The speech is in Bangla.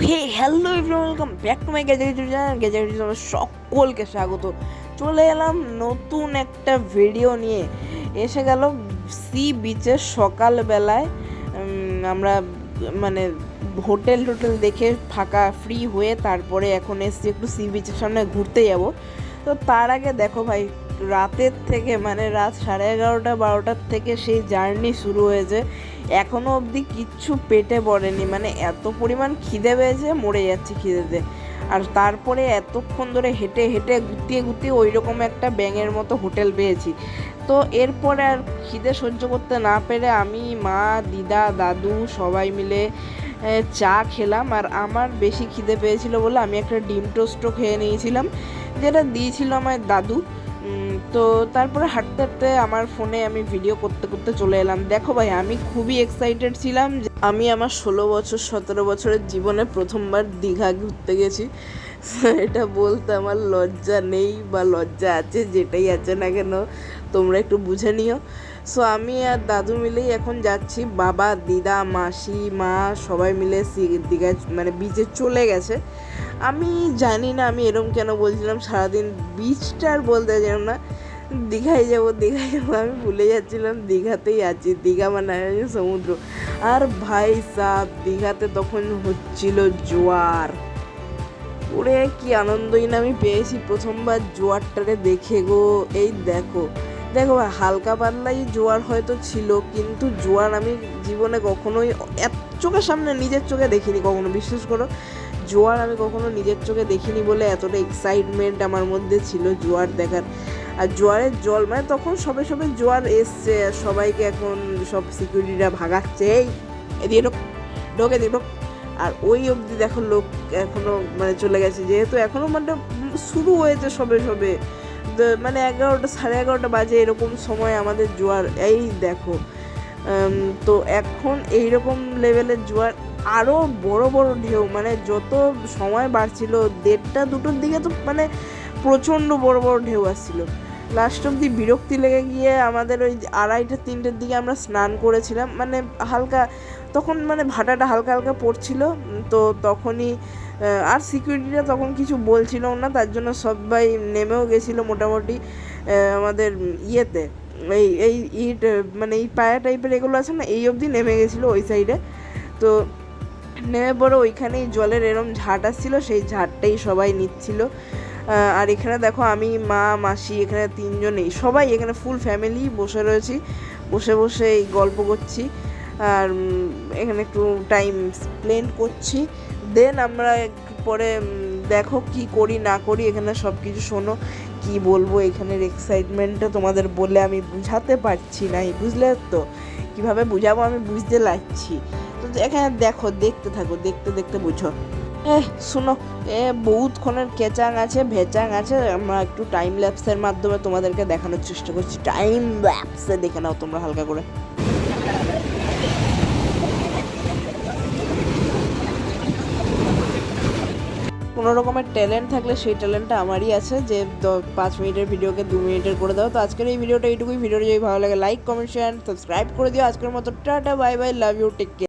Hey hello everyone, welcome back to my gadget channel. Gadget চ্যানেলে সকলকে স্বাগত। চলে এলাম নতুন একটা ভিডিও নিয়ে। এসে গেল সি বিচের সকালবেলায়। আমরা মানে হোটেল দেখে ফাঁকা ফ্রি হয়ে তারপরে এখন এসছি একটু সি বিচের সামনে ঘুরতে যাব। তো তার আগে দেখো ভাই, রাতের থেকে মানে রাত 11:30-12টার থেকে সেই জার্নি শুরু হয়েছে, এখনও অবধি কিচ্ছু পেটে পড়েনি। মানে এত পরিমাণ খিদে পেয়েছে, মরে যাচ্ছে খিদেতে। আর তারপরে এতক্ষণ ধরে হেঁটে হেঁটে গুতিয়ে ওই রকম একটা ব্যাঙের মতো হোটেল পেয়েছি। তো এরপরে আর খিদে সহ্য করতে না পেরে আমি, মা, দিদা, দাদু সবাই মিলে চা খেলাম। আর আমার বেশি খিদে পেয়েছিল বলে আমি একটা ডিম টোস্টও খেয়ে নিয়েছিলাম, যেটা দিয়েছিল আমার দাদু। তো তারপরে হাঁটতে হাঁটতে আমার ফোনে আমি ভিডিও করতে করতে চলে এলাম। দেখো ভাই, আমি খুবই এক্সাইটেড ছিলাম যে আমি আমার 16-17 বছরের জীবনে প্রথমবার দীঘা ঘুরতে গেছি। এটা বলতে আমার লজ্জা নেই বা লজ্জা আছে, যেটাই আছে না কেন তোমরা একটু বুঝে নিও। সো আমি আর দাদু মিলেই এখন যাচ্ছি। বাবা, দিদা, মাসি, মা সবাই মিলে দীঘা মানে বিচে চলে গেছে। আমি জানি না আমি এরকম কেন বলছিলাম, সারাদিন বিচটা আর বলতে যেতাম না, দীঘায় যাবো আমি ভুলে যাচ্ছিলাম দীঘাতেই আছি। দীঘা মানে সমুদ্র। আর ভাই সাব, দীঘাতে তখন হচ্ছিল জোয়ার। ওরে কি আনন্দই না আমি পেয়েছি প্রথমবার জোয়ারটারে দেখে গো। এই দেখো দেখো হালকা পাতলাই জোয়ার হয়তো ছিল, কিন্তু জোয়ার আমি জীবনে কখনোই চোখের সামনে নিজের চোখে দেখিনি কখনো, বিশ্বাস করো। জোয়ার আমি কখনো নিজের চোখে দেখিনি বলে এতটা এক্সাইটমেন্ট আমার মধ্যে ছিল জোয়ার দেখার। আর জোয়ারের জল মানে তখন সবে জোয়ার এসছে, সবাইকে এখন সব সিকিউরিটিরা ভাগাচ্ছে, এই এদিকে ঢোকে ঢোক। আর ওই অবধি দেখো লোক এখনো মানে চলে গেছে, যেহেতু এখনো মানে শুরু হয়েছে সবে মানে 11:30-11:30 বাজে এরকম সময় আমাদের জোয়ার। এই দেখো, তো এখন এইরকম লেভেলের জোয়ার, আরও বড় ঢেউ। মানে যত সময় বাড়ছিল 1:30-2টোর দিকে তো মানে প্রচণ্ড বড় ঢেউ আসছিল। লাস্ট অবধি বিরক্তি লেগে গিয়ে আমাদের ওই 2:30-3টের দিকে আমরা স্নান করেছিলাম। মানে হালকা তখন মানে ভাটাটা হালকা পড়ছিল, তো তখনই আর সিকিউরিটিরা তখন কিছু বলছিল না, তার জন্য সবাই নেমেও গেছিলো মোটামুটি আমাদের ইয়েতে, এই ইট মানে এই পায়া টাইপের এগুলো আছে না, এই অবধি নেমে গেছিলো ওই সাইডে। তো নেমে পড়ে ওইখানেই জলের এরম ঝাট আসছিলো, সেই ঝাটটাই সবাই নিচ্ছিল। আর এখানে দেখো আমি, মা, মাসি, এখানে 3জনেই, সবাই এখানে ফুল ফ্যামিলি বসে রয়েছি, বসে এই গল্প করছি আর এখানে একটু টাইম স্পেন্ড করছি। দেন আমরা পরে দেখো কি করি না করি, এখানে সব কিছু শোনো। কি বলবো, এখানের এক্সাইটমেন্টটা তোমাদের বলে আমি বুঝাতে পারছি না, বুঝলে তো কীভাবে বুঝাবো, আমি বুঝতে লাগছি। তো এখানে দেখো, দেখতে থাকো, দেখতে বুঝো। শুনো, বহুতক্ষণের কেচাং আছে ভেচাং আছে, আমরা একটু টাইম ল্যাপসের মাধ্যমে তোমাদেরকে দেখানোর চেষ্টা করছি। টাইম ল্যাপসে দেখে নাও তোমরা হালকা করে। কোনো রকমের ট্যালেন্ট থাকলে সেই ট্যালেন্টটা আমারই আছে, যে 5 মিনিটের ভিডিওকে 2 মিনিটের করে দাও। তো আজকের এই ভিডিওটা এইটুকুই। ভিডিওটা যদি ভালো লাগে লাইক, কমেন্ট, শেয়ার, সাবস্ক্রাইব করে দিও। আজকের মতো টাটা, bye bye, love you, take care.